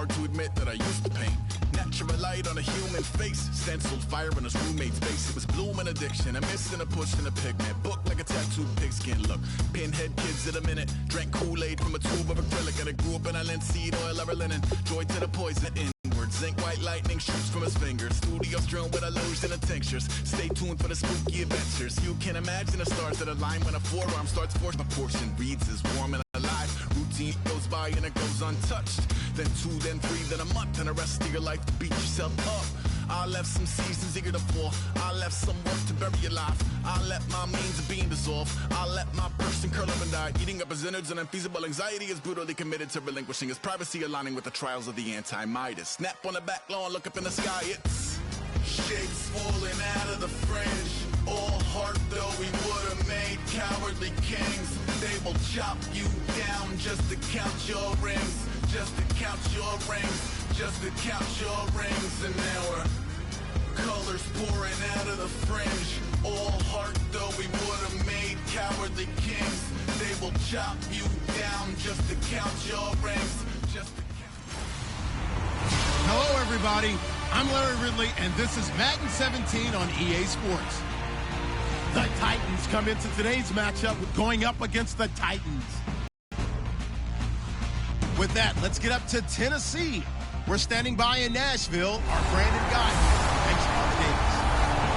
hard to admit that I used to paint. Natural light on a human face, stenciled fire in his roommate's face. It was blooming addiction, a missing a push and a pigment. Book like a tattooed pigskin look. Pinhead kids in a minute. Drank Kool-Aid from a tube of acrylic. And I grew up in a linseed oil ever linen. Joy to the poison inward. Zinc white lightning shoots from his fingers. Studio strewn with illusion and tinctures. Stay tuned for the spooky adventures. You can imagine the stars that align when a forearm starts force. A portion reads as warm and alive. Routine goes by and it goes untouched. Then 2, then 3, then a month, and the rest of your life to beat yourself up. I left some seasons eager to fall. I left some work to bury your life. I let my means of being dissolve. I let my person curl up and die. Eating up his innards and unfeasible anxiety is brutally committed to relinquishing his privacy, aligning with the trials of the anti-Midas. Snap on the back lawn, look up in the sky, it's shapes falling out of the fringe. All heart though we would have made cowardly kings. They will chop you down just to count your rings. Just to count your rings. Just to count your rings. And now we're colors pouring out of the fringe. All heart though we would have made cowardly kings. They will chop you down just to count your rings. Just to count. Hello everybody, I'm Larry Ridley and this is Madden 17 on EA Sports. The Titans come into today's matchup going up against the Titans. With that, let's get up to Tennessee. We're standing by in Nashville, our Brandon Guy. Thanks, Father Davis.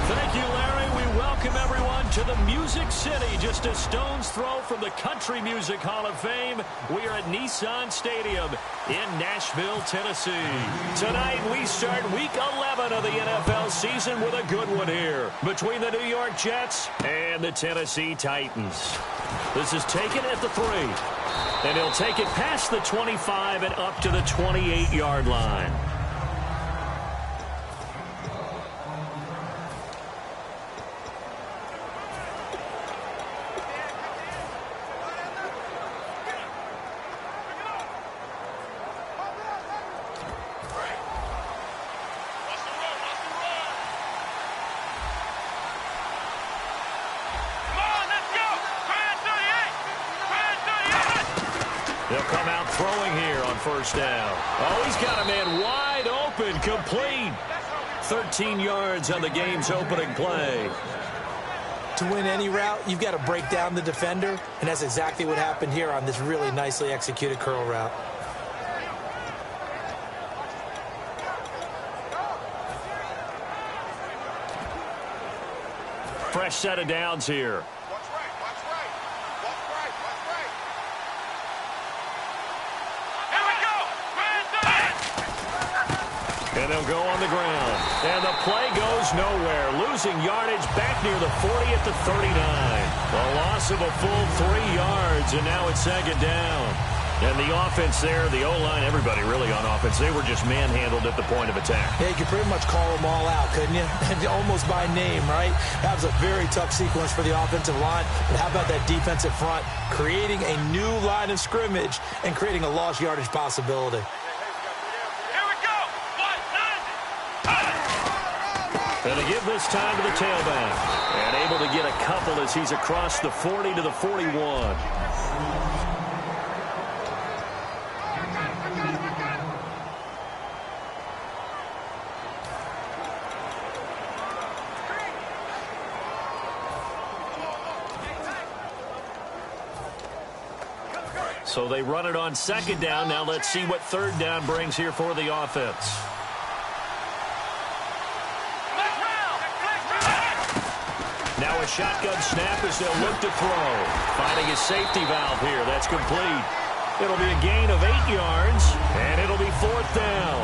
Thank you, Larry. We welcome everyone to the Music City, just a stone's throw from the Country Music Hall of Fame. We are at Nissan Stadium in Nashville, Tennessee. Tonight, we start Week 11 of the NFL season with a good one here between the New York Jets and the Tennessee Titans. This is taken at the 3. And he'll take it past the 25 and up to the 28-yard line. He'll come out throwing here on first down. Oh, he's got a man wide open, complete. 13 yards on the game's opening play. To win any route, you've got to break down the defender, and that's exactly what happened here on this really nicely executed curl route. Fresh set of downs here. And they'll go on the ground. And the play goes nowhere. Losing yardage back near the 40 at the 39. A loss of a full 3 yards, and now it's second down. And the offense there, the O-line, everybody really on offense, they were just manhandled at the point of attack. Yeah, you could pretty much call them all out, couldn't you? Almost by name, right? That was a very tough sequence for the offensive line. But how about that defensive front creating a new line of scrimmage and creating a lost yardage possibility? And to give this time to the tailback. And able to get a couple as he's across the 40 to the 41. So they run it on second down. Now let's see what third down brings here for the offense. Now a shotgun snap as they'll look to throw. Finding a safety valve here. That's complete. It'll be a gain of 8 yards, and it'll be fourth down.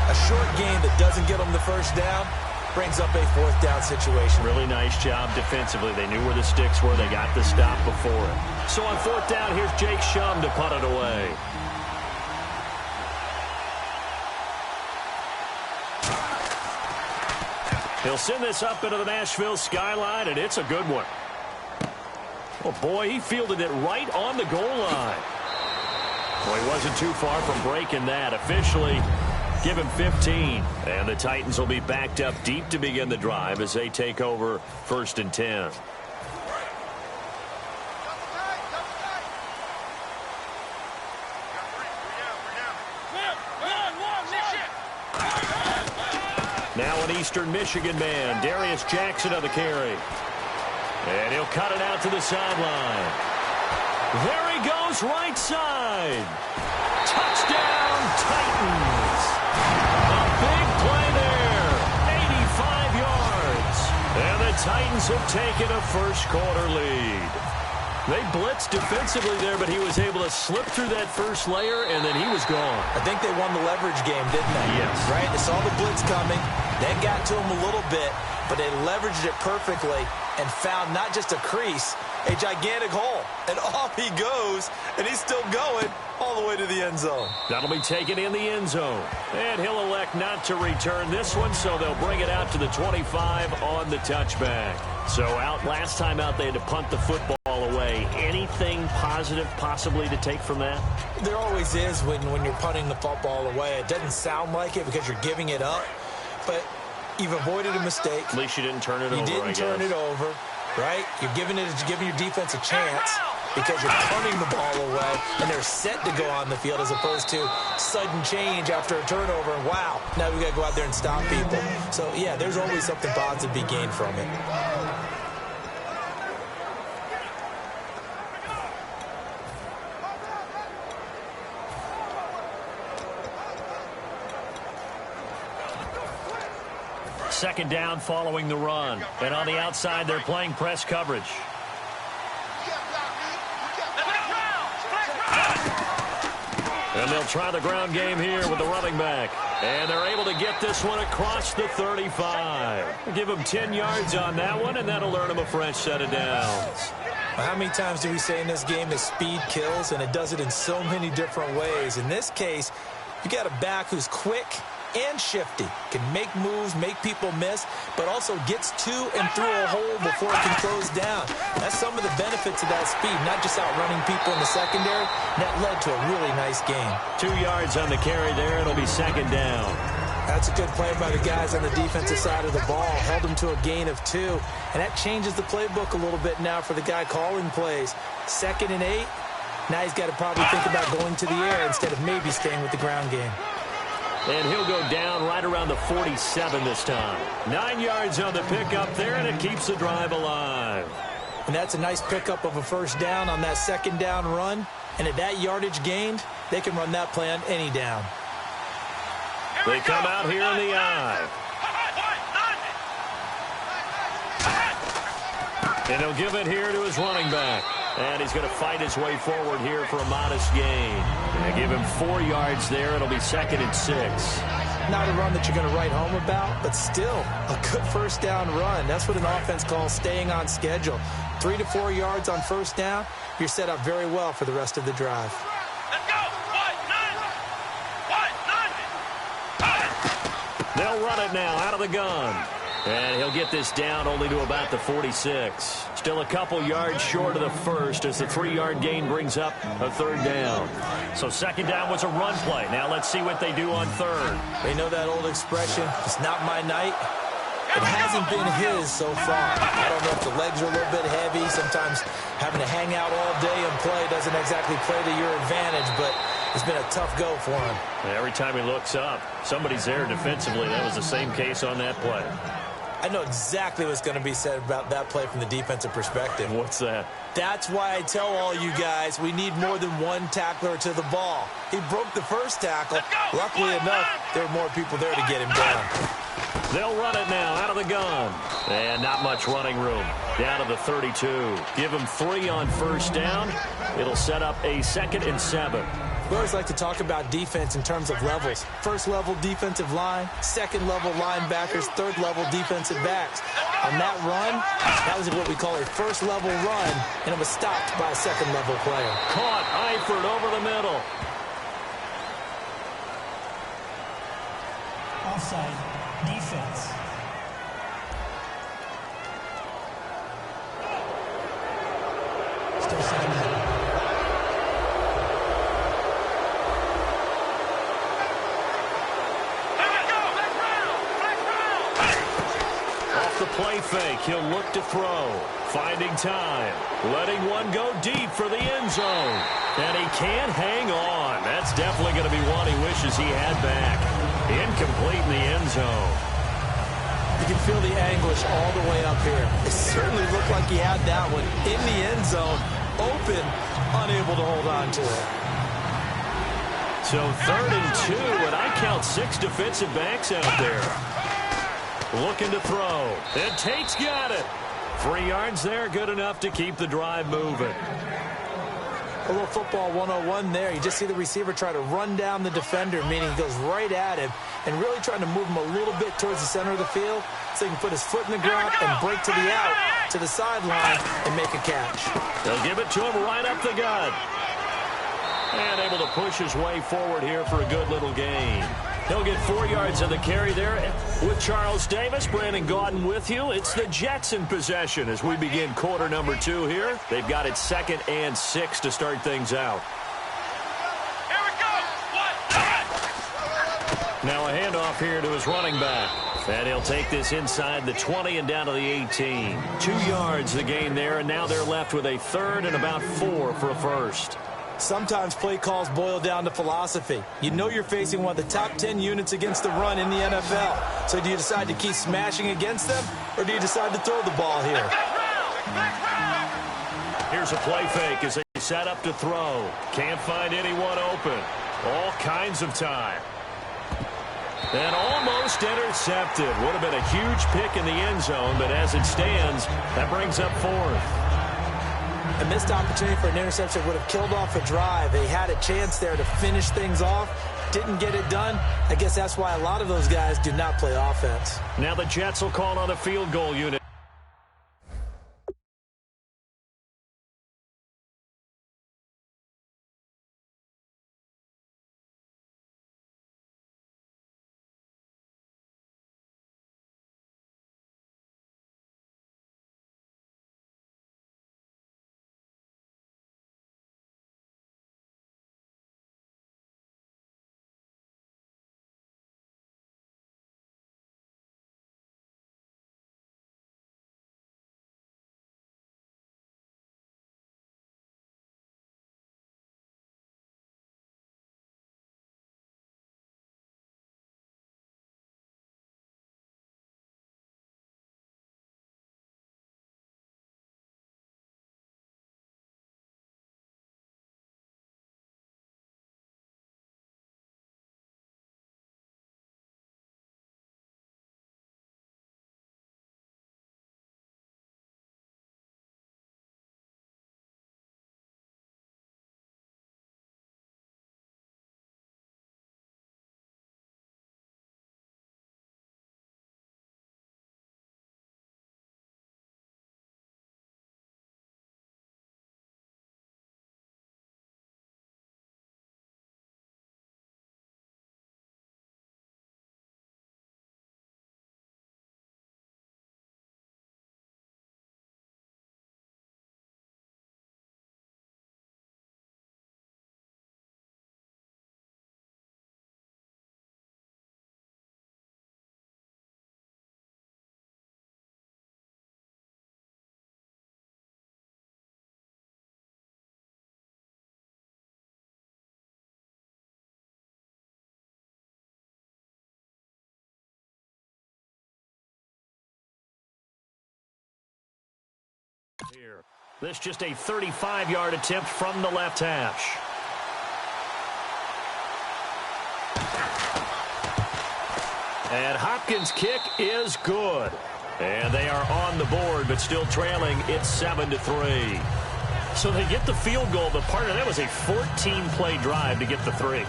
A short gain that doesn't get them the first down brings up a fourth down situation. Really nice job defensively. They knew where the sticks were. They got the stop before it. So on fourth down, here's Jake Shum to punt it away. He'll send this up into the Nashville skyline, and it's a good one. Oh, boy, he fielded it right on the goal line. Well, he wasn't too far from breaking that. Officially, give him 15. And the Titans will be backed up deep to begin the drive as they take over first and 10. Now an Eastern Michigan man, Darius Jackson on the carry. And he'll cut it out to the sideline. There he goes, right side. Touchdown, Titans. A big play there, 85 yards. And the Titans have taken a first-quarter lead. They blitzed defensively there, but he was able to slip through that first layer, and then he was gone. I think they won the leverage game, didn't they? Yes. Right? They saw the blitz coming. That got to him a little bit, but they leveraged it perfectly and found not just a crease, a gigantic hole. And off he goes, and he's still going all the way to the end zone. That'll be taken in the end zone. And he'll elect not to return this one, so they'll bring it out to the 25 on the touchback. So last time out, they had to punt the football away. Anything positive possibly to take from that? There always is when you're punting the football away. It doesn't sound like it because you're giving it up, but you've avoided a mistake. At least you didn't turn it over, You didn't turn it over, right? You're giving your defense a chance because you're punting the ball away, and they're set to go on the field as opposed to sudden change after a turnover, and wow, now we got to go out there and stop people. So, yeah, there's always something positive to be gained from it. Second down following the run. And on the outside, they're playing press coverage. And they'll try the ground game here with the running back. And they're able to get this one across the 35. Give them 10 yards on that one, and that'll earn them a fresh set of downs. Well, how many times do we say in this game that speed kills, and it does it in so many different ways? In this case, you got a back who's quick and shifty, can make moves, make people miss, but also gets to and through a hole before it can close down. That's some of the benefits of that speed, not just outrunning people in the secondary. That led to a really nice game. 2 yards on the carry there. It'll be second down. That's a good play by the guys on the defensive side of the ball. Held them to a gain of 2, and that changes the playbook a little bit now for the guy calling plays. 2nd and 8. Now he's got to probably think about going to the air instead of maybe staying with the ground game. And he'll go down right around the 47 this time. 9 yards on the pickup there, and it keeps the drive alive. And that's a nice pickup of a first down on that second down run. And at that yardage gained, they can run that play on any down. They come out here in the eye. And he'll give it here to his running back. And he's going to fight his way forward here for a modest gain. And give him 4 yards there. It'll be 2nd and 6. Not a run that you're going to write home about, but still a good first down run. That's what an offense calls staying on schedule. 3 to 4 yards on first down. You're set up very well for the rest of the drive. Let's go! They'll run it now out of the gun. And he'll get this down only to about the 46. Still a couple yards short of the first as the 3-yard gain brings up a third down. So second down was a run play. Now let's see what they do on third. They know that old expression, it's not my night. It hasn't been his so far. I don't know if the legs are a little bit heavy. Sometimes having to hang out all day and play doesn't exactly play to your advantage, but it's been a tough go for him. Every time he looks up, somebody's there defensively. That was the same case on that play. I know exactly what's going to be said about that play from the defensive perspective. What's that? That's why I tell all you guys we need more than one tackler to the ball. He broke the first tackle. Luckily enough, there were more people there to get him down. They'll run it now out of the gun. And not much running room. Down to the 32. Give him 3 on first down. It'll set up a 2nd and 7. We always like to talk about defense in terms of levels. First level defensive line, second level linebackers, third level defensive backs. On that run, that was what we call a first level run, and it was stopped by a second level player. Caught Eifert over the middle. Offside, defense. Still second down. The play fake. He'll look to throw. Finding time. Letting one go deep for the end zone. And he can't hang on. That's definitely going to be one he wishes he had back. Incomplete in the end zone. You can feel the anguish all the way up here. It certainly looked like he had that one in the end zone, open, unable to hold on to it. So 3rd and 2, and I count 6 defensive backs out there. Looking to throw. And Tate's got it. 3 yards there, good enough to keep the drive moving. A little football 101 there. You just see the receiver try to run down the defender, meaning he goes right at him and really trying to move him a little bit towards the center of the field so he can put his foot in the ground and break to the out, to the sideline, and make a catch. They'll give it to him right up the gut. And able to push his way forward here for a good little gain. He'll get 4 yards on the carry there with Charles Davis. Brandon Gaudin with you. It's the Jets in possession as we begin quarter number 2 here. They've got it 2nd and 6 to start things out. Here we go. Now a handoff here to his running back. And he'll take this inside the 20 and down to the 18. 2 yards the gain there, and now they're left with a 3rd and about 4 for a first. Sometimes play calls boil down to philosophy. You know you're facing one of the top 10 units against the run in the NFL. So do you decide to keep smashing against them, or do you decide to throw the ball here? Here's a play fake as they set up to throw. Can't find anyone open. All kinds of time. And almost intercepted. Would have been a huge pick in the end zone, but as it stands, that brings up 4th. A missed opportunity for an interception would have killed off a drive. They had a chance there to finish things off. Didn't get it done. I guess that's why a lot of those guys do not play offense. Now the Jets will call on a field goal unit. Here. This just a 35-yard attempt from the left hash. And Hopkins' kick is good. And they are on the board, but still trailing. It's 7-3. So they get the field goal, but part of that was a 14-play drive to get the 3.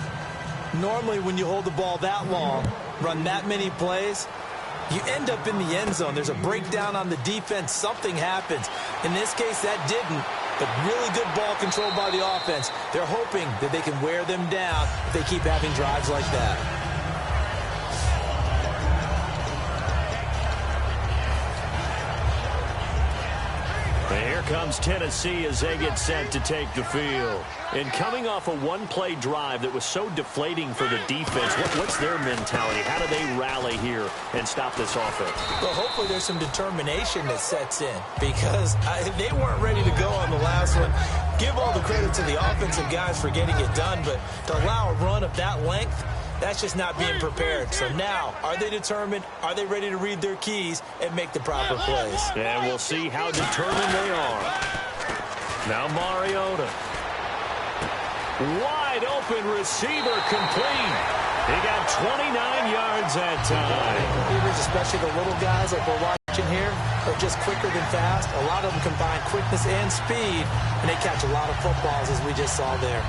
Normally when you hold the ball that long, run that many plays, you end up in the end zone. There's a breakdown on the defense. Something happens. In this case, that didn't. But really good ball control by the offense. They're hoping that they can wear them down if they keep having drives like that. And here comes Tennessee as they get set to take the field. And coming off a one-play drive that was so deflating for the defense, what's their mentality? How do they rally here and stop this offense? Well, hopefully there's some determination that sets in because they weren't ready to go on the last one. Give all the credit to the offensive guys for getting it done, but to allow a run of that length, That's just not being prepared. So now, are they determined? Are they ready to read their keys and make the proper plays? And we'll see how determined they are. Now Mariota. Wide open receiver complete. He got 29 yards that time. Receivers, especially the little guys like we're watching here, are just quicker than fast. A lot of them combine quickness and speed, and they catch a lot of footballs, as we just saw there.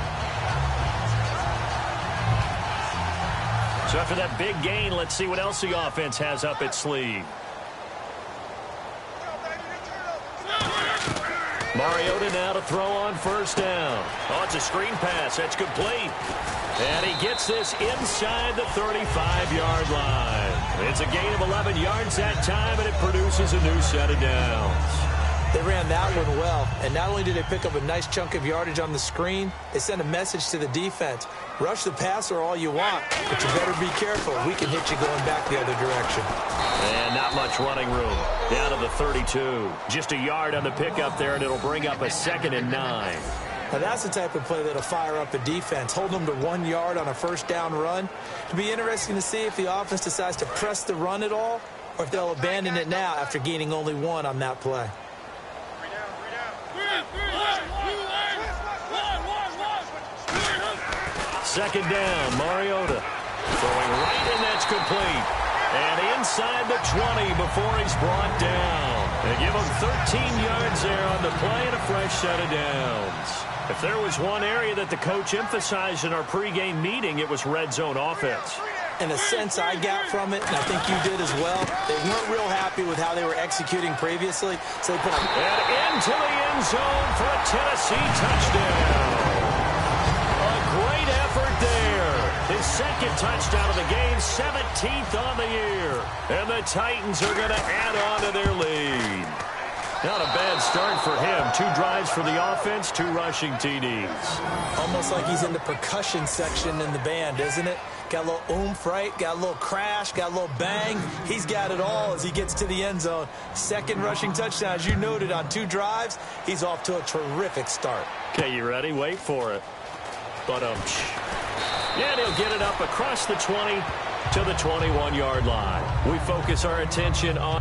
So after that big gain, let's see what else the offense has up its sleeve. Mariota now to throw on first down. Oh, it's a screen pass. That's complete. And he gets this inside the 35-yard line. It's a gain of 11 yards that time, and it produces a new set of downs. They ran that one well, and not only did they pick up a nice chunk of yardage on the screen, they sent a message to the defense. Rush the passer all you want, but you better be careful. We can hit you going back the other direction. And not much running room. Down to the 32. Just a yard on the pickup there, and it'll bring up a 2nd and 9. Now that's the type of play that'll fire up a defense. Hold them to 1 yard on a first down run. It'll be interesting to see if the offense decides to press the run at all, or if they'll abandon it now after gaining only 1 on that play. Second down, Mariota. Throwing right, and that's complete. And inside the 20 before he's brought down. They give him 13 yards there on the play and a fresh set of downs. If there was one area that the coach emphasized in our pregame meeting, it was red zone offense. And the sense I got from it, and I think you did as well, they weren't real happy with how they were executing previously, so they put them into the end zone for a Tennessee touchdown. A great effort there. His second touchdown of the game, 17th on the year. And the Titans are going to add on to their lead. Not a bad start for him. 2 drives for the offense, 2 rushing TDs. Almost like he's in the percussion section in the band, isn't it? Got a little oomph, right? Got a little crash, got a little bang. He's got it all as he gets to the end zone. Second rushing touchdown, as you noted, on 2 drives. He's off to a terrific start. Okay, you ready? Wait for it. But, yeah, he'll get it up across the 20 to the 21-yard line. We focus our attention on...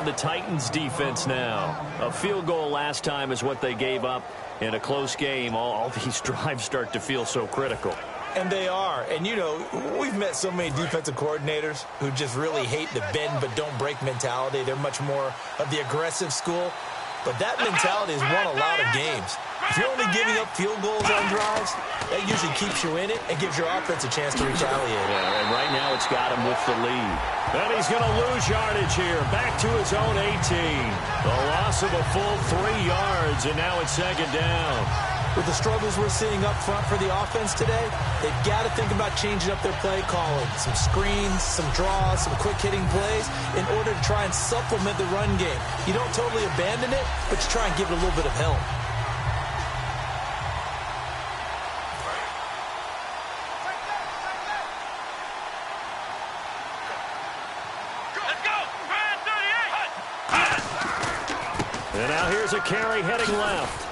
the Titans defense now. A field goal last time is what they gave up in a close game. All these drives start to feel so critical. And they are. And, you know, we've met so many defensive coordinators who just really hate the bend but don't break mentality. They're much more of the aggressive school. But that mentality has won a lot of games. If you're only giving up field goals on drives, that usually keeps you in it and gives your offense a chance to retaliate. Yeah, and right now it's got him with the lead. And he's going to lose yardage here. Back to his own 18. The loss of a full 3 yards, and now it's 2nd down. With the struggles we're seeing up front for the offense today, they've got to think about changing up their play calling. Some screens, some draws, some quick-hitting plays in order to try and supplement the run game. You don't totally abandon it, but you try and give it a little bit of help. And now here's a carry heading left.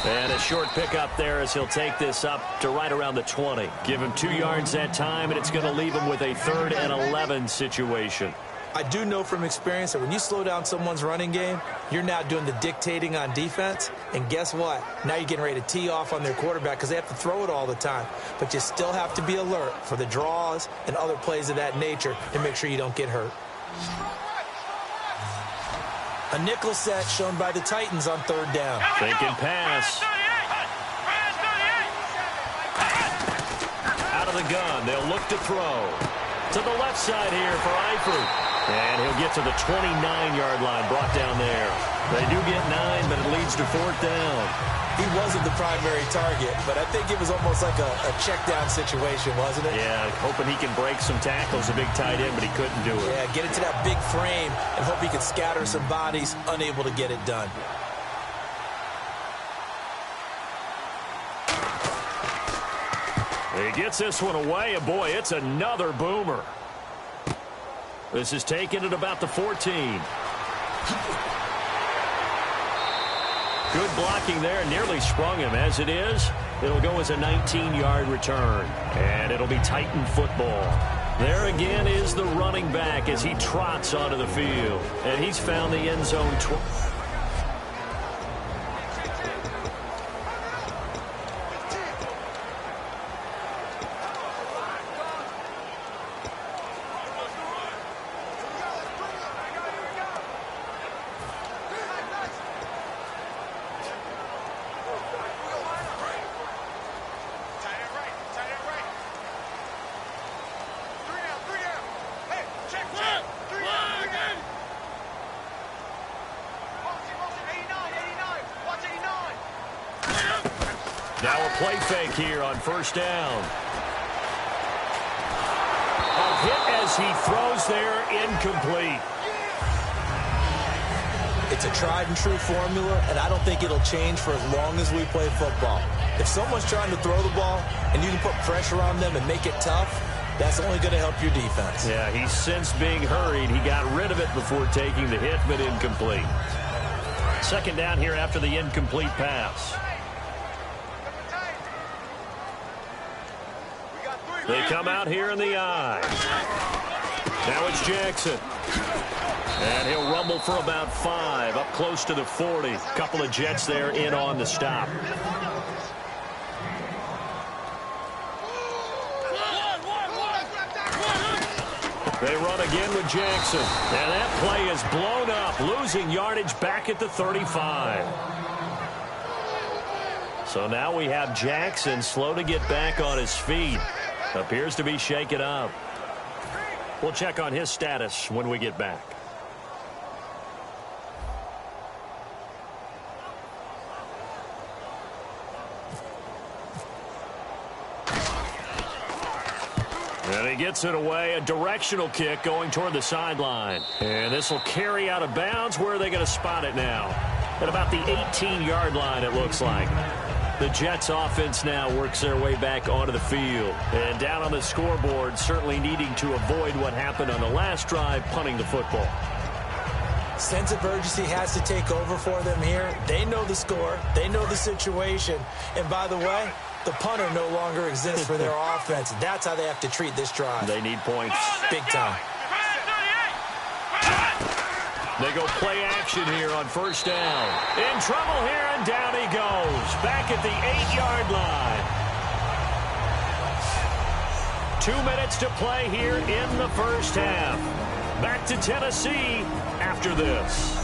And a short pickup there as he'll take this up to right around the 20. Give him 2 yards that time, and it's going to leave him with a 3rd and 11 situation. I do know from experience that when you slow down someone's running game, you're now doing the dictating on defense. And guess what? Now you're getting ready to tee off on their quarterback because they have to throw it all the time. But you still have to be alert for the draws and other plays of that nature to make sure you don't get hurt. A nickel set shown by the Titans on 3rd down. Thinking pass. Out of the gun. They'll look to throw. To the left side here for Eifert. And he'll get to the 29-yard line, brought down there. They do get 9, but it leads to 4th down. He wasn't the primary target, but I think it was almost like a check-down situation, wasn't it? Yeah, hoping he can break some tackles, a big tight end, but he couldn't do it. Yeah, get it to that big frame and hope he can scatter some bodies, unable to get it done. He gets this one away, and boy, it's another boomer. This is taken at about the 14. Good blocking there, nearly sprung him. As it is, it'll go as a 19-yard return, and it'll be Titan football. There again is the running back as he trots onto the field, and he's found the end zone. Now a play fake here on 1st down. A hit as he throws there, incomplete. It's a tried-and-true formula, and I don't think it'll change for as long as we play football. If someone's trying to throw the ball and you can put pressure on them and make it tough, that's only going to help your defense. Yeah, he's since being hurried. He got rid of it before taking the hit, but incomplete. 2nd down here after the incomplete pass. They come out here in the I. Now it's Jackson. And he'll rumble for about 5, up close to the 40. Couple of Jets there in on the stop. They run again with Jackson. And that play is blown up, losing yardage back at the 35. So now we have Jackson slow to get back on his feet. Appears to be shaken up. We'll check on his status when we get back. And he gets it away, a directional kick going toward the sideline. And this will carry out of bounds. Where are they going to spot it now? At about the 18-yard line, it looks like. The Jets offense now works their way back onto the field. And down on the scoreboard, certainly needing to avoid what happened on the last drive, punting the football. Sense of urgency has to take over for them here. They know the score. They know the situation. And by the way, the punter no longer exists for their offense. That's how they have to treat this drive. They need points. Big time. They go play action here on 1st down. In trouble here, and down he goes. Back at the 8-yard line. 2 minutes to play here in the 1st half. Back to Tennessee after this.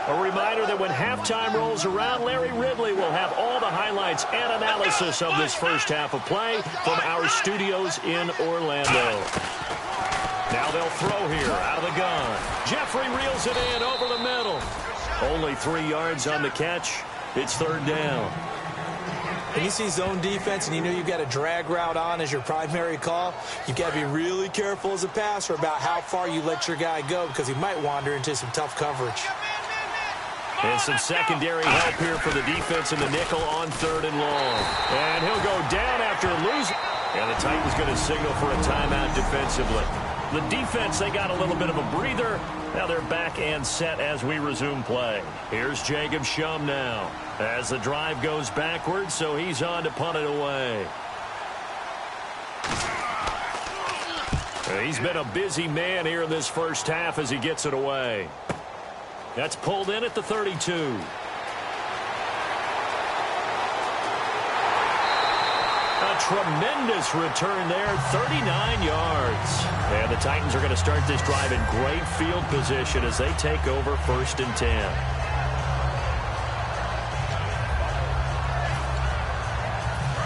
A reminder that when halftime rolls around, Larry Ridley will have all the highlights and analysis of this 1st half of play from our studios in Orlando. Now they'll throw here out of the gun. Jeffrey reels it in over the middle. Only 3 yards on the catch. It's 3rd down. When you see zone defense and you know you've got a drag route on as your primary call, you've got to be really careful as a passer about how far you let your guy go because he might wander into some tough coverage. And some secondary help here for the defense in the nickel on 3rd and long. And he'll go down after losing. And the Titans going to signal for a timeout defensively. The defense, they got a little bit of a breather. Now they're back and set as we resume play. Here's Jacob Shum now as the drive goes backwards, so he's on to punt it away. He's been a busy man here in this 1st half as he gets it away. That's pulled in at the 32. A tremendous return there, 39 yards. And the Titans are going to start this drive in great field position as they take over 1st and 10.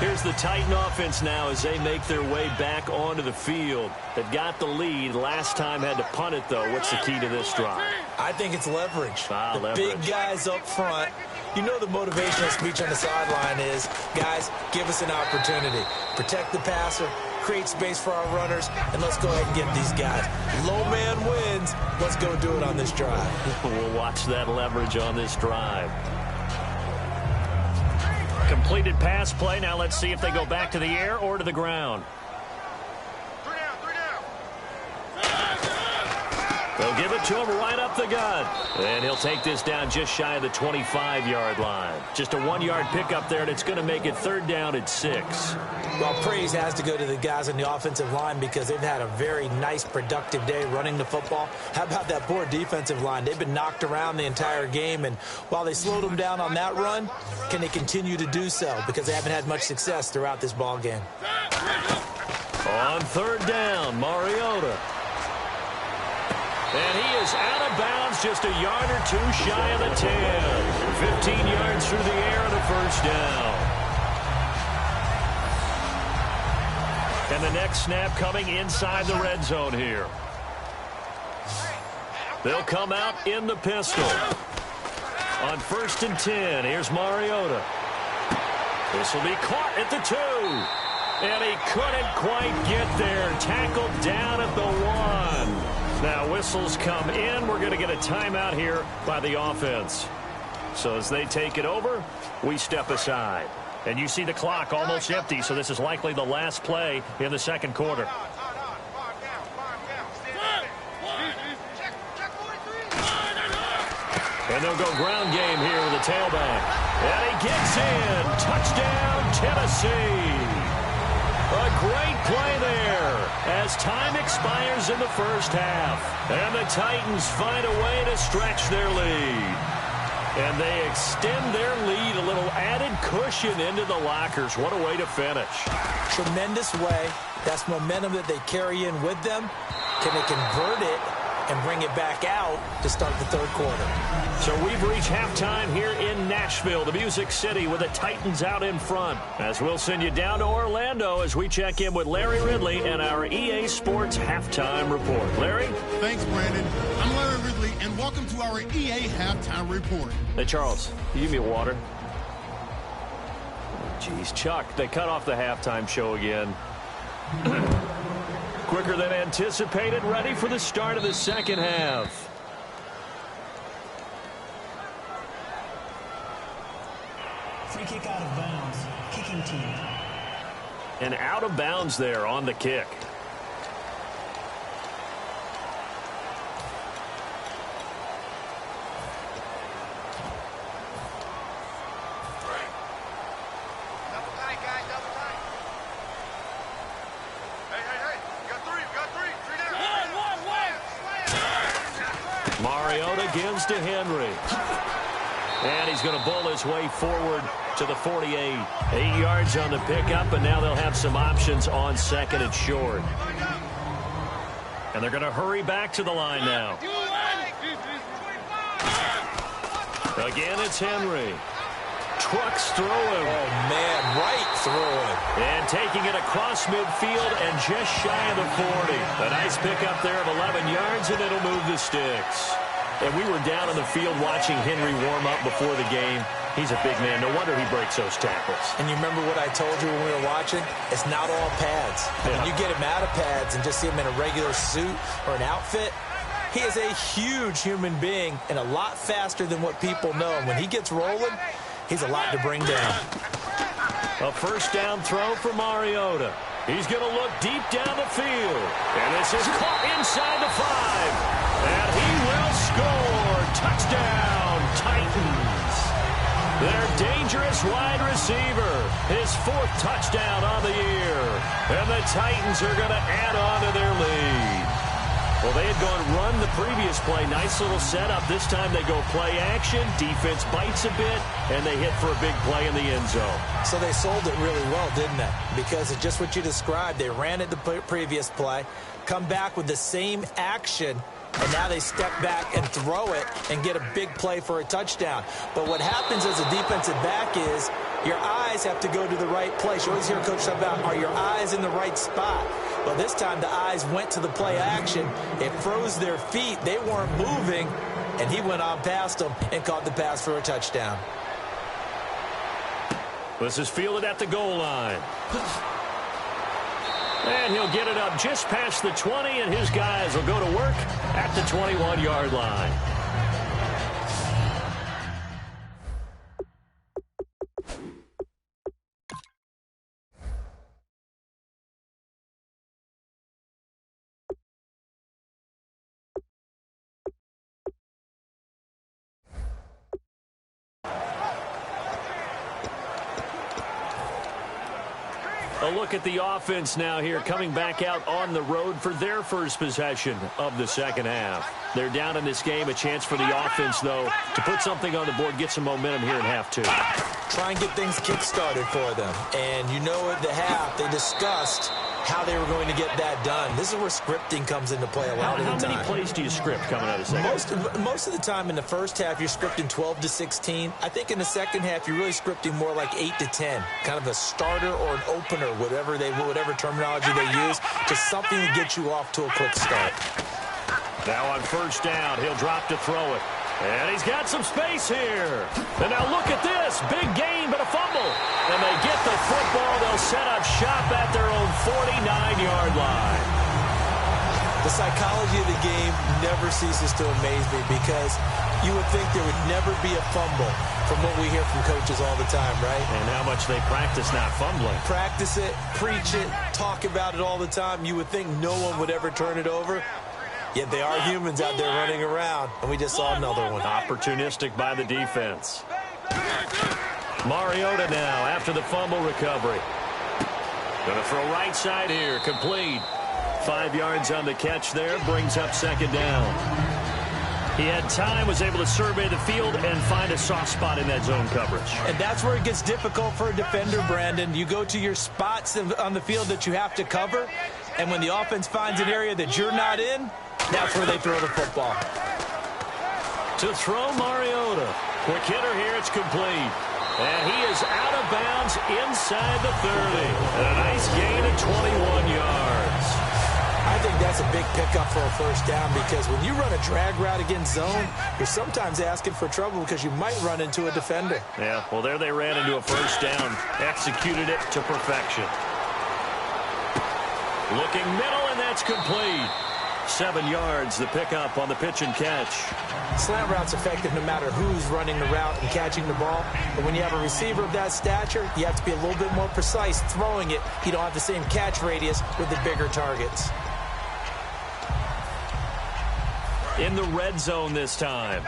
Here's the Titan offense now as they make their way back onto the field. They've got the lead. Last time had to punt it, though. What's the key to this drive? I think it's leverage. Leverage. Big guys up front. You know the motivational speech on the sideline is, guys, give us an opportunity. Protect the passer, create space for our runners, and let's go ahead and get these guys. Low man wins. Let's go do it on this drive. We'll watch that leverage on this drive. Completed pass play. Now let's see if they go back to the air or to the ground. They'll give it to him right up the gut. And he'll take this down just shy of the 25-yard line. Just a 1-yard pickup there, and it's going to make it 3rd down at 6. Well, praise has to go to the guys on the offensive line because they've had a very nice, productive day running the football. How about that poor defensive line? They've been knocked around the entire game, and while they slowed them down on that run, can they continue to do so? Because they haven't had much success throughout this ball game. On 3rd down, Mariota. And he is out of bounds just a yard or two shy of the 10. 15 yards through the air and a 1st down. And the next snap coming inside the red zone here. They'll come out in the pistol. On 1st and 10, here's Mariota. This will be caught at the 2. And he couldn't quite get there. Tackled down at the 1. Now whistles come in. We're going to get a timeout here by the offense. So as they take it over, we step aside. And you see the clock almost empty, so this is likely the last play in the 2nd quarter. And they'll go ground game here with the tailback. And he gets in. Touchdown, Tennessee. A great play there as time expires in the 1st half. And the Titans find a way to stretch their lead. And they extend their lead, a little added cushion into the lockers. What a way to finish. Tremendous way. That's momentum that they carry in with them. Can they convert it and bring it back out to start the 3rd quarter? So we've reached halftime here in Nashville, the Music City, with the Titans out in front. As we'll send you down to Orlando as we check in with Larry Ridley and our EA Sports Halftime Report. Larry? Thanks, Brandon. I'm Larry Ridley, and welcome to our EA Halftime Report. Hey, Charles, you give me water. Jeez, Chuck, they cut off the halftime show again. Quicker than anticipated, ready for the start of the 2nd half. Free kick out of bounds. Kicking team. And out of bounds there on the kick. Mariota gives to Henry. And he's going to bull his way forward to the 48. 8 yards on the pickup, and now they'll have some options on 2nd and short. And they're going to hurry back to the line now. Again, it's Henry. Trucks through him. Oh, man, right through him. And taking it across midfield and just shy of the 40. A nice pickup there of 11 yards, and it'll move the sticks. And we were down in the field watching Henry warm up before the game. He's a big man. No wonder he breaks those tackles. And you remember what I told you when we were watching? It's not all pads. Yeah. When you get him out of pads and just see him in a regular suit or an outfit, he is a huge human being and a lot faster than what people know. And when he gets rolling, he's a lot to bring down. A 1st down throw for Mariota. He's going to look deep down the field. And this is caught inside the 5. And he will score. Touchdown, Titans. Their dangerous wide receiver. His 4th touchdown on the year. And the Titans are going to add on to their lead. Well, they had gone run the previous play. Nice little setup. This time they go play action. Defense bites a bit, and they hit for a big play in the end zone. So they sold it really well, didn't they? Because it's just what you described. They ran it the previous play, come back with the same action, and now they step back and throw it and get a big play for a touchdown. But what happens as a defensive back is Your eyes have to go to the right place. You always hear Coach talk about, are your eyes in the right spot? Well, this time the eyes went to the play action. It froze their feet. They weren't moving, and he went on past them and caught the pass for a touchdown. This is fielded at the goal line. And he'll get it up just past the 20, and his guys will go to work at the 21-yard line. A look at the offense now here, coming back out on the road for their first possession of the second half. They're down in this game. A chance for the offense, though, to put something on the board, get some momentum here in half two. Try and get things kick-started for them. And you know at the half, they discussed how they were going to get that done. This is where scripting comes into play a lot of the time. How many plays do you script coming out of the second? Most of the time in the first half, you're scripting 12 to 16. I think in the second half, you're really scripting more like 8 to 10. Kind of a starter or an opener, whatever terminology they use, just something to get you off to a quick start. Now on first down, he'll drop to throw it. And he's got some space here. And now look at this. Big gain, but a fumble. And they get the football. They'll set up shop at their own 49-yard line. The psychology of the game never ceases to amaze me because you would think there would never be a fumble from what we hear from coaches all the time, right? And how much they practice not fumbling. Practice it, preach it, talk about it all the time. You would think no one would ever turn it over. Yet they are humans out there running around, and we just saw another one. Opportunistic by the defense. Mariota now after the fumble recovery. Going to throw right side here, complete. 5 yards on the catch there, brings up second down. He had time, was able to survey the field and find a soft spot in that zone coverage. And that's where it gets difficult for a defender, Brandon. You go to your spots on the field that you have to cover, and when the offense finds an area that you're not in, that's where they throw the football. To throw Mariota. Quick hitter here, it's complete. And he is out of bounds inside the 30. And a nice gain of 21 yards. I think that's a big pickup for a first down because when you run a drag route against zone, you're sometimes asking for trouble because you might run into a defender. Yeah, well, there they ran into a first down. Executed it to perfection. Looking middle, and that's complete. 7 yards, the pickup on the pitch and catch. Slant route's effective no matter who's running the route and catching the ball. But when you have a receiver of that stature, you have to be a little bit more precise throwing it. You don't have the same catch radius with the bigger targets. In the red zone this time.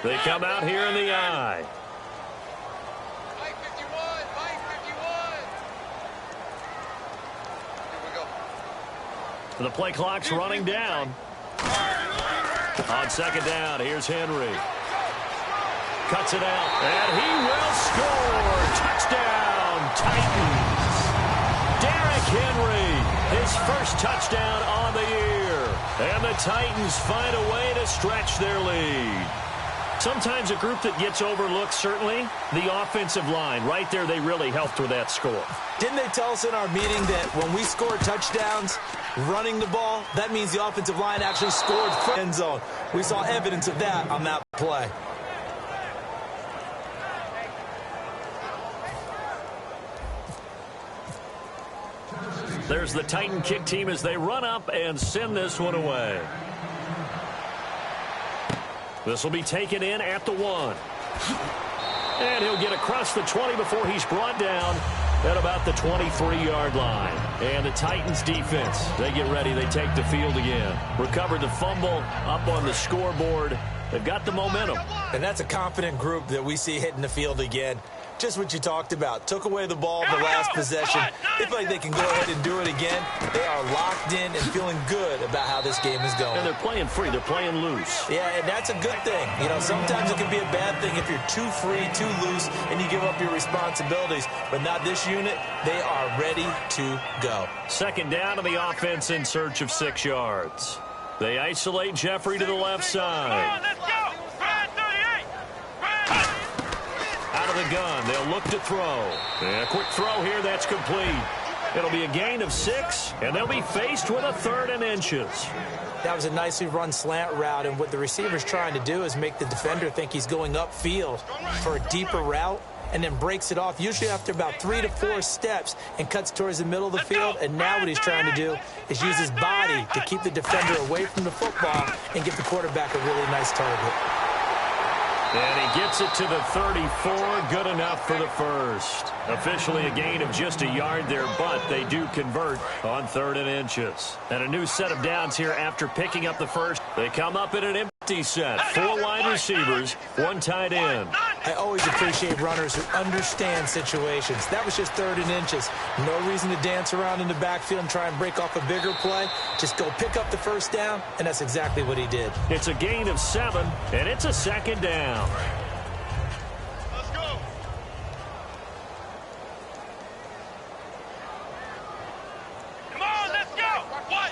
They come out here in the eye. The play clock's running down. On second down, here's Henry. Cuts it out, and he will score. Touchdown, Titans. Derrick Henry, his first touchdown on the year. And the Titans find a way to stretch their lead. Sometimes a group that gets overlooked, certainly, the offensive line. Right there, they really helped with that score. Didn't they tell us in our meeting that when we score touchdowns running the ball, that means the offensive line actually scored from the end zone? We saw evidence of that on that play. There's the Titan kick team as they run up and send this one away. This will be taken in at the 1. And he'll get across the 20 before he's brought down at about the 23-yard line. And the Titans defense, they get ready. They take the field again. Recovered the fumble up on the scoreboard. They've got the momentum. And that's a confident group that we see hitting the field again. Just what you talked about. Took away the ball the last possession. They feel like they can go ahead and do it again. They are locked in and feeling good about how this game is going. And they're playing free. They're playing loose. Yeah, and that's a good thing. You know, sometimes it can be a bad thing if you're too free, too loose, and you give up your responsibilities. But not this unit. They are ready to go. Second down to the offense in search of 6 yards. They isolate Jeffrey to the left side. Let's go! the gun. They'll look to throw. And a quick throw here. That's complete. It'll be a gain of 6, and they'll be faced with a 3rd and inches. That was a nicely run slant route, and what the receiver's trying to do is make the defender think he's going upfield for a deeper route, and then breaks it off, usually after about 3 to 4 steps, and cuts towards the middle of the field. And now what he's trying to do is use his body to keep the defender away from the football and give the quarterback a really nice target. And he gets it to the 34, good enough for the first. Officially a gain of just a yard there, but they do convert on 3rd and inches. And a new set of downs here after picking up the first. They come up in an empty set. 4 wide receivers, 1 tight end. I always appreciate runners who understand situations. That was just 3rd and inches. No reason to dance around in the backfield and try and break off a bigger play. Just go pick up the first down, and that's exactly what he did. It's a gain of 7, and it's a 2nd down. Let's go. Come on, let's go. What?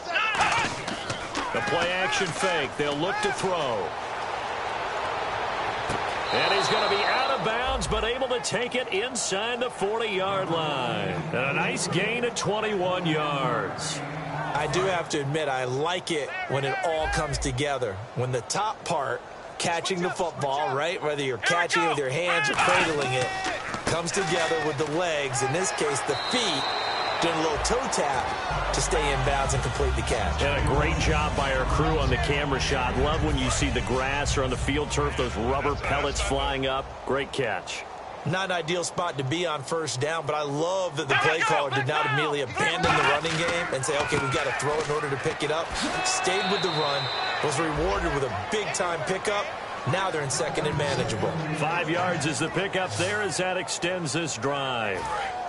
The play action fake. They'll look to throw. And he's going to be out of bounds, but able to take it inside the 40-yard line. And a nice gain of 21 yards. I do have to admit, I like it when it all comes together. When the top part, catching the football, right, whether you're catching it with your hands or cradling it, comes together with the legs, in this case the feet, doing a little toe tap to stay in bounds and complete the catch. And a great job by our crew on the camera shot. Love when you see the grass or on the field turf, those rubber pellets flying up. Great catch. Not an ideal spot to be on first down, but I love that the play caller did not immediately abandon the running game and say, okay, we've got to throw in order to pick it up. Stayed with the run, was rewarded with a big-time pickup. Now they're in 2nd and manageable. 5 yards is the pickup there as that extends this drive.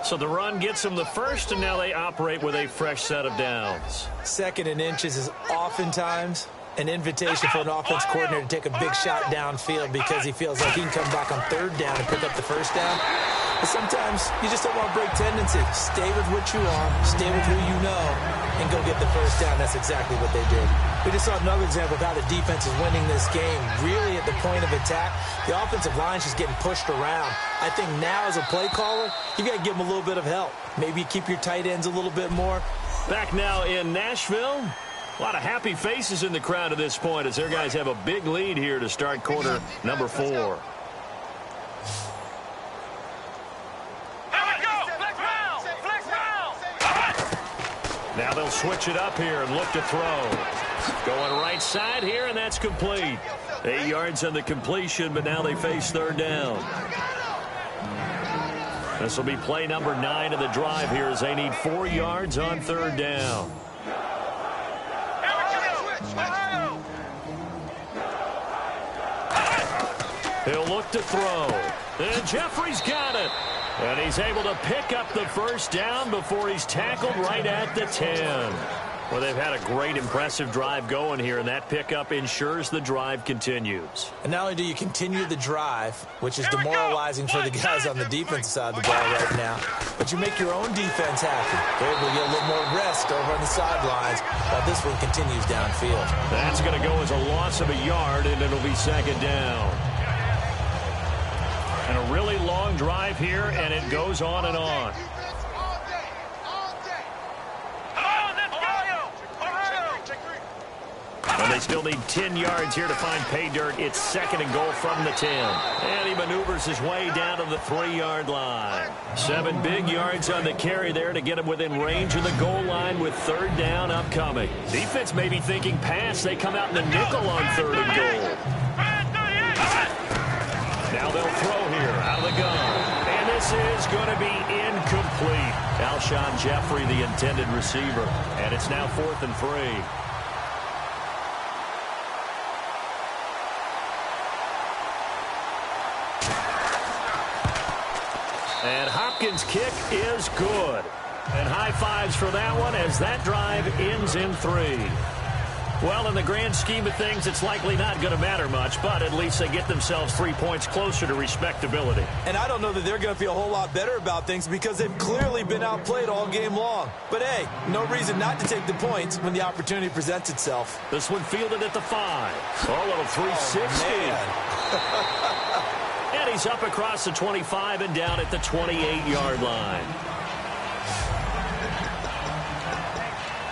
So the run gets them the first, and now they operate with a fresh set of downs. 2nd and inches is oftentimes an invitation for an offense coordinator to take a big shot downfield because he feels like he can come back on 3rd down and pick up the first down. But sometimes you just don't want to break tendency. Stay with what you are, stay with who you know, and go get the first down. That's exactly what they did. We just saw another example of how the defense is winning this game. Really at the point of attack, the offensive line's just getting pushed around. I think now as a play caller, you got to give them a little bit of help. Maybe keep your tight ends a little bit more. Back now in Nashville. A lot of happy faces in the crowd at this point as their guys have a big lead here to start quarter number 4. Now they'll switch it up here and look to throw. Going right side here, and that's complete. 8 yards on the completion, but now they face 3rd down. This will be play number 9 of the drive here as they need 4 yards on 3rd down. He'll look to throw. And Jeffrey's got it. And he's able to pick up the first down before he's tackled right at the 10. Well, they've had a great, impressive drive going here, and that pickup ensures the drive continues. And not only do you continue the drive, which is demoralizing for the guys on the defensive side of the ball right now, but you make your own defense happy. They're able to get a little more rest over on the sidelines while this one continues downfield. That's going to go as a loss of a yard, and it'll be 2nd down. And a really long drive here, and it goes on and on. And they still need 10 yards here to find pay dirt. It's 2nd and goal from the 10. And he maneuvers his way down to the 3-yard line. 7 big yards on the carry there to get him within range of the goal line with 3rd down upcoming. Defense may be thinking pass. They come out in the nickel on 3rd and goal. Now they'll throw here out of the gun. And this is going to be incomplete. Alshon Jeffrey, the intended receiver. And it's now 4th and 3. And Hopkins' kick is good. And high fives for that one as that drive ends in 3. Well, in the grand scheme of things, it's likely not going to matter much, but at least they get themselves 3 points closer to respectability. And I don't know that they're going to feel a whole lot better about things because they've clearly been outplayed all game long. But, hey, no reason not to take the points when the opportunity presents itself. This one fielded at the 5. Oh, a little 360. Oh, And And he's up across the 25 and down at the 28-yard line.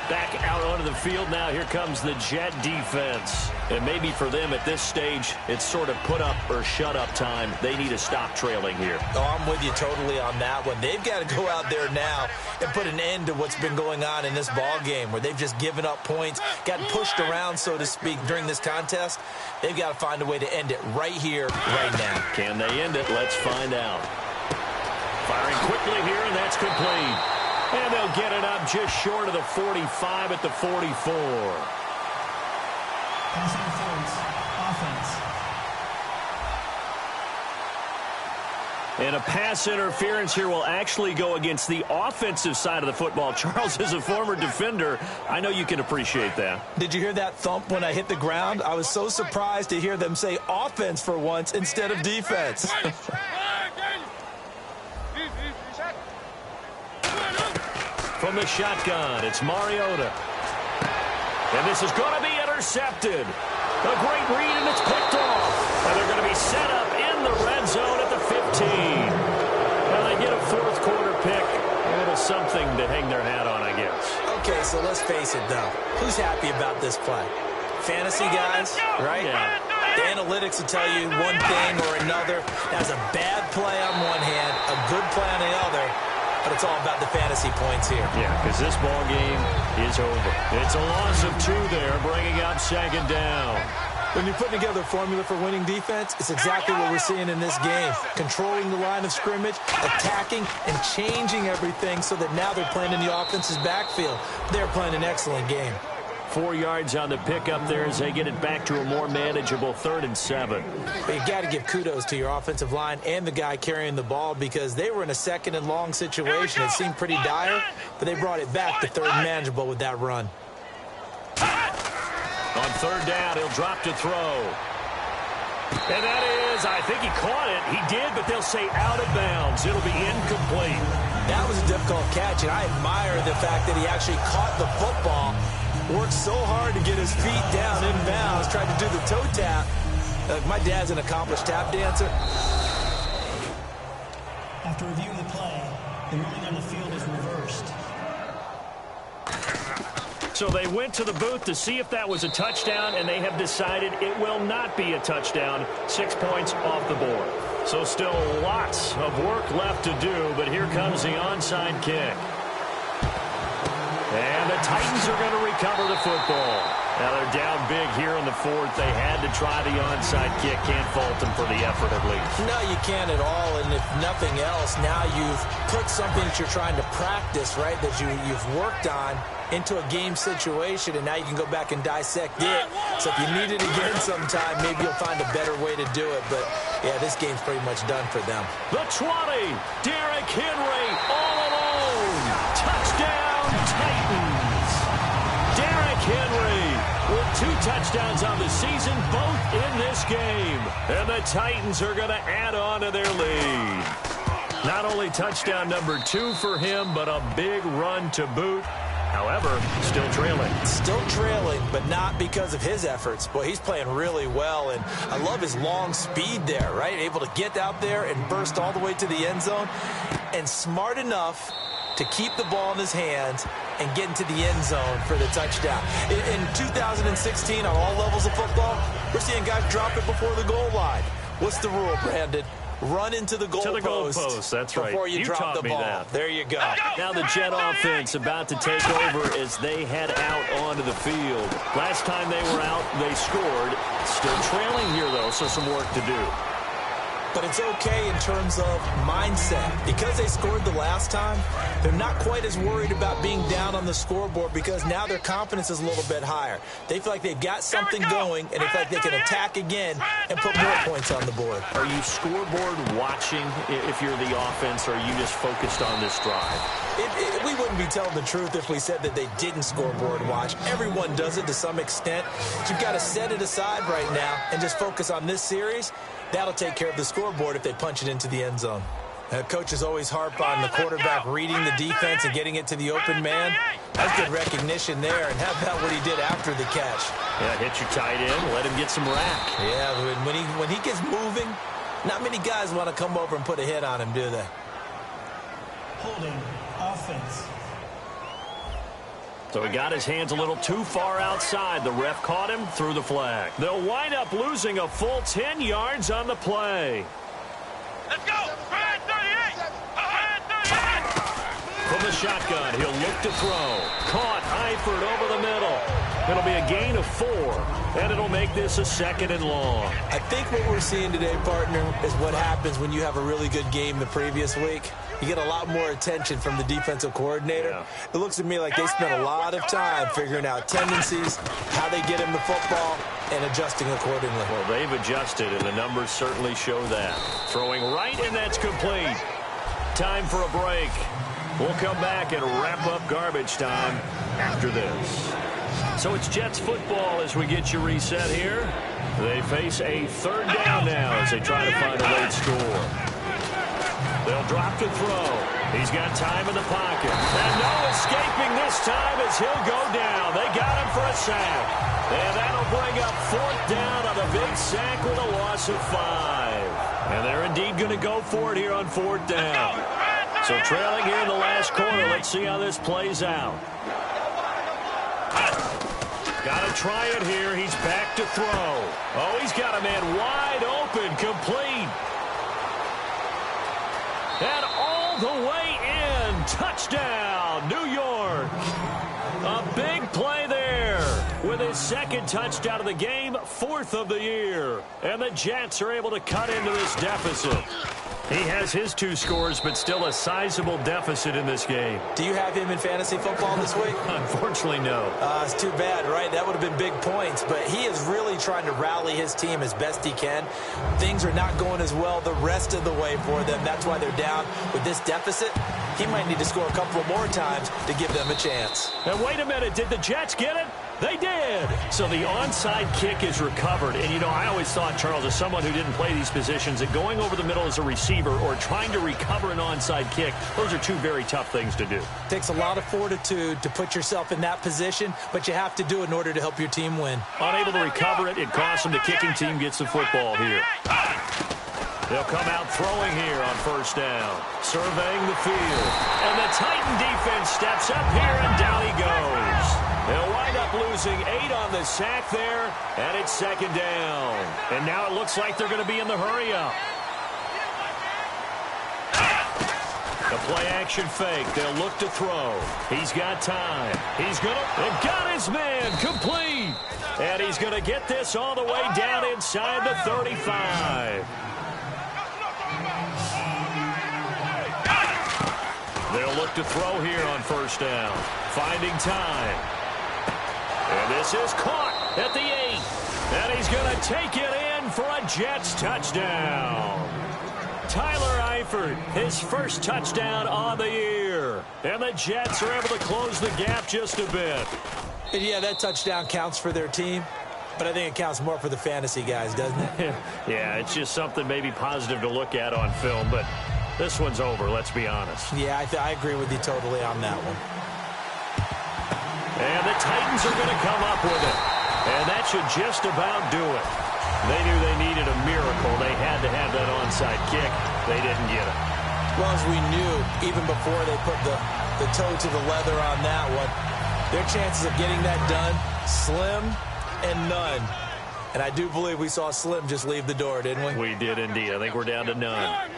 Back out onto the field now. Here comes the Jet defense. And maybe for them at this stage, it's sort of put up or shut up time. They need to stop trailing here. Oh, I'm with you totally on that one. They've got to go out there now and put an end to what's been going on in this ball game where they've just given up points, gotten pushed around, so to speak, during this contest. They've got to find a way to end it right here, right now. Can they end it? Let's find out. Firing quickly here, and that's complete. And they'll get it up just short of the 45 at the 44. Pass interference. Offense. And a pass interference here will actually go against the offensive side of the football. Charles is a former defender. I know you can appreciate that. Did you hear that thump when I hit the ground? I was so surprised to hear them say offense for once instead of defense. From the shotgun, it's Mariota. And this is going to be intercepted. A great read, and it's picked off. And they're going to be set up in the red zone at the 15. Now they get a fourth quarter pick. A little something to hang their hat on, I guess. Okay, so let's face it, though. Who's happy about this play? Fantasy guys, right? Yeah. The analytics will tell you one thing or another. That's a bad play on one hand, a good play on the other. But it's all about the fantasy points here. Yeah, because this ball game is over. It's a loss of 2 there, bringing up second down. When you're putting together a formula for winning defense, it's exactly what we're seeing in this game. Controlling the line of scrimmage, attacking, and changing everything so that now they're playing in the offense's backfield. They're playing an excellent game. 4 yards on the pickup there as they get it back to a more manageable 3rd and 7. But you got to give kudos to your offensive line and the guy carrying the ball because they were in a 2nd and long situation. It seemed pretty dire, but they brought it back to 3rd and manageable with that run. On 3rd down, he'll drop to throw. And that is, I think he caught it. He did, but they'll say out of bounds. It'll be incomplete. That was a difficult catch, and I admire the fact that he actually caught the football. Worked so hard to get his feet down in bounds, tried to do the toe tap. My dad's an accomplished tap dancer. After reviewing the play, the ruling on the field is reversed. So they went to the booth to see if that was a touchdown, and they have decided it will not be a touchdown. 6 points off the board. So still lots of work left to do, but here comes the onside kick. And the Titans are going to recover the football. Now they're down big here in the 4th. They had to try the onside kick. Can't fault them for the effort at least. No, you can't at all. And if nothing else, now you've put something that you're trying to practice, right, that you've worked on into a game situation, and now you can go back and dissect it. So if you need it again sometime, maybe you'll find a better way to do it. But, yeah, this game's pretty much done for them. The 20, Derrick Henry all alone. Touchdown, Titans. Derrick Henry with 2 touchdowns on the season, both in this game. And the Titans are going to add on to their lead. Not only touchdown number 2 for him, but a big run to boot. However, still trailing. Still trailing, but not because of his efforts. Boy, he's playing really well, and I love his long speed there, right? Able to get out there and burst all the way to the end zone, and smart enough to keep the ball in his hands and get into the end zone for the touchdown. In 2016, on all levels of football, we're seeing guys drop it before the goal line. What's the rule, Brandon? Run into the goalpost. That's right. Before you drop the ball. That. There you go. Now the Jet offense about to take over as they head out onto the field. Last time they were out, they scored. Still trailing here, though, so some work to do. But it's okay in terms of mindset. Because they scored the last time, they're not quite as worried about being down on the scoreboard because now their confidence is a little bit higher. They feel like they've got something going, and they feel like they can attack again and put more points on the board. Are you scoreboard watching if you're the offense, or are you just focused on this drive? We wouldn't be telling the truth if we said that they didn't scoreboard watch. Everyone does it to some extent. But you've got to set it aside right now and just focus on this series. That'll take care of the scoreboard if they punch it into the end zone. Coaches always harp on the quarterback reading the defense and getting it to the open man. That's good recognition there. And how about what he did after the catch? Yeah, hit your tight end, let him get some rack. Yeah, when he gets moving, Not many guys want to come over and put a hit on him, do they? Holding offense. So he got his hands a little too far outside. The ref caught him, threw the flag. They'll wind up losing a full 10 yards on the play. Let's go. Red 38. Red 38. From the shotgun, he'll look to throw. Caught Eifert over the middle. It'll be a gain of 4, and it'll make this a 2nd and long. I think what we're seeing today, partner, is what happens when you have a really good game the previous week. You get a lot more attention from the defensive coordinator. Yeah. It looks to me like they spent a lot of time figuring out tendencies, how they get him the football, and adjusting accordingly. Well, they've adjusted, and the numbers certainly show that. Throwing right, and that's complete. Time for a break. We'll come back and wrap up garbage time after this. So it's Jets football as we get you reset here. They face a 3rd down now as they try to find a late score. They'll drop to throw. He's got time in the pocket. And no escaping this time as he'll go down. They got him for a sack. And that'll bring up 4th down on a big sack with a loss of 5. And they're indeed going to go for it here on 4th down. So trailing here in the last quarter. Let's see how this plays out. Got to try it here. He's back to throw. Oh, he's got a man wide open, complete. And all the way in. Touchdown, New York. A big play there with his 2nd touchdown of the game, 4th of the year. And the Jets are able to cut into this deficit. He has his 2 scores, but still a sizable deficit in this game. Do you have him in fantasy football this week? Unfortunately, no. It's too bad, right? That would have been big points. But he is really trying to rally his team as best he can. Things are not going as well the rest of the way for them. That's why they're down with this deficit. He might need to score a couple more times to give them a chance. And wait a minute, did the Jets get it? They did. So the onside kick is recovered. And, you know, I always thought, Charles, as someone who didn't play these positions, that going over the middle as a receiver or trying to recover an onside kick, those are 2 very tough things to do. It takes a lot of fortitude to put yourself in that position, but you have to do it in order to help your team win. Unable to recover it, it costs them. The kicking team gets the football here. They'll come out throwing here on 1st down, surveying the field. And the Titan defense steps up here, and down he goes. They'll wind up losing 8 on the sack there, and it's 2nd down. And now it looks like they're going to be in the hurry-up. The play-action fake. They'll look to throw. He's got time. He's going to... They've got his man complete. And he's going to get this all the way down inside the 35. They'll look to throw here on 1st down. Finding time. And this is caught at the 8. And he's going to take it in for a Jets touchdown. Tyler Eifert, his 1st touchdown on the year. And the Jets are able to close the gap just a bit. And yeah, that touchdown counts for their team. But I think it counts more for the fantasy guys, doesn't it? Yeah, it's just something maybe positive to look at on film. But this one's over, let's be honest. Yeah, I agree with you totally on that one. And the Titans are going to come up with it. And that should just about do it. They knew they needed a miracle. They had to have that onside kick. They didn't get it. Well, as we knew, even before they put the toe to the leather on that one, their chances of getting that done, slim and none. And I do believe we saw Slim just leave the door, didn't we? We did indeed. I think we're down to none.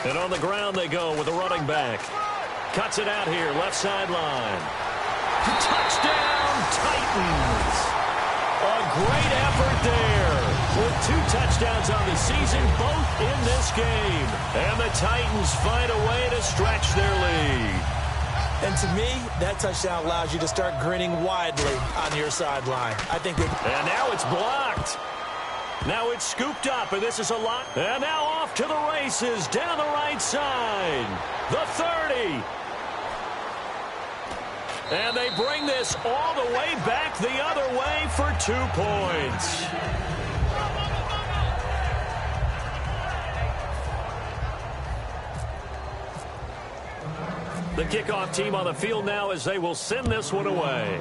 And on the ground they go with a running back. Cuts it out here, left sideline. Touchdown, Titans. A great effort there. With 2 touchdowns on the season, both in this game. And the Titans find a way to stretch their lead. And to me, that touchdown allows you to start grinning widely on your sideline. I think that... And now it's blocked. Now it's scooped up, and this is a lot. And now off to the races down the right side. The 30. And they bring this all the way back the other way for 2 points. The kickoff team on the field now as they will send this one away.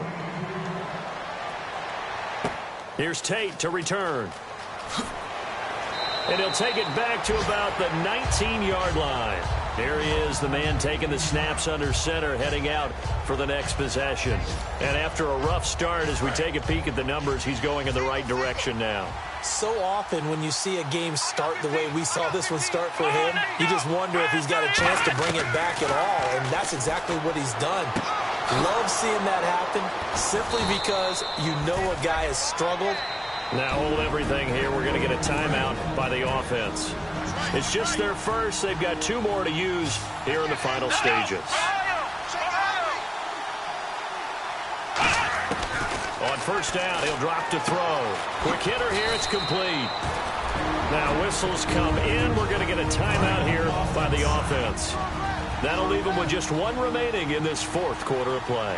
Here's Tate to return. And he'll take it back to about the 19-yard line. There he is, the man taking the snaps under center, heading out for the next possession. And after a rough start, as we take a peek at the numbers, he's going in the right direction now. So often when you see a game start the way we saw this one start for him, you just wonder if he's got a chance to bring it back at all, and that's exactly what he's done. Love seeing that happen simply because you know a guy has struggled. Now hold everything here. We're going to get a timeout by the offense. It's just their first. They've got 2 more to use here in the final stages. On first down, he'll drop to throw. Quick hitter here, it's complete. Now whistles come in. We're going to get a timeout here by the offense. That'll leave them with just 1 remaining in this 4th quarter of play.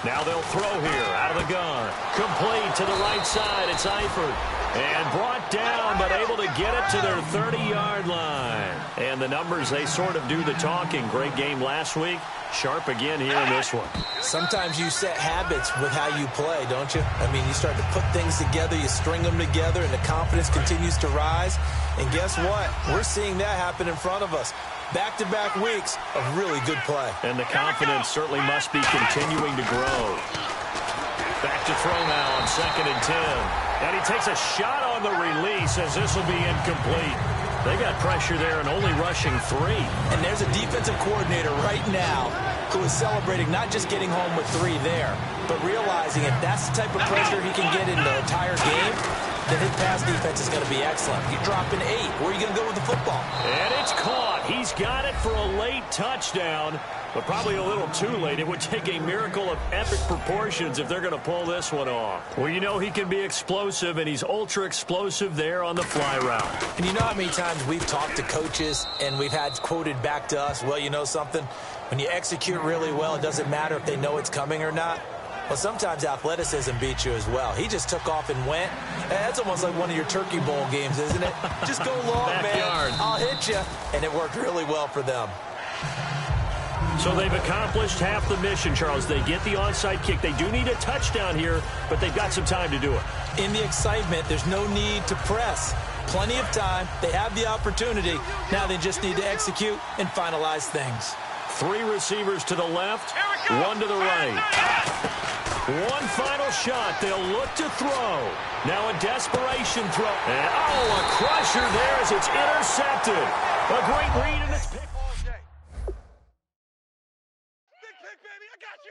Now they'll throw here out of the gun. Complete to the right side. It's Eifert. And brought down, but able to get it to their 30-yard line. And the numbers, they sort of do the talking. Great game last week. Sharp again here in this one. Sometimes you set habits with how you play, don't you? I mean, you start to put things together, you string them together, and the confidence continues to rise. And guess what? We're seeing that happen in front of us. Back-to-back weeks of really good play. And the confidence certainly must be continuing to grow. Back to throw now on 2nd and 10. And he takes a shot on the release as this will be incomplete. They got pressure there and only rushing 3. And there's a defensive coordinator right now who is celebrating not just getting home with 3 there, but realizing if that's the type of pressure he can get in the entire game, then his pass defense is going to be excellent. You're dropping 8. Where are you going to go with the football? And it's caught. He's got it for a late touchdown, but probably a little too late. It would take a miracle of epic proportions if they're going to pull this one off. Well, you know he can be explosive, and he's ultra-explosive there on the fly route. And you know how many times we've talked to coaches and we've had quoted back to us, well, you know something? When you execute really well, it doesn't matter if they know it's coming or not. Well, sometimes athleticism beats you as well. He just took off and went. That's almost like one of your Turkey Bowl games, isn't it? Just go long, man. I'll hit you. And it worked really well for them. So they've accomplished half the mission, Charles. They get the onside kick. They do need a touchdown here, but they've got some time to do it. In the excitement, there's no need to press. Plenty of time. They have the opportunity. Now they just need to execute and finalize things. 3 receivers to the left, 1 to the right. One final shot. They'll look to throw. Now a desperation throw. And, a crusher there as it's intercepted. A great read, and it's picked. Big pick, baby. I got you.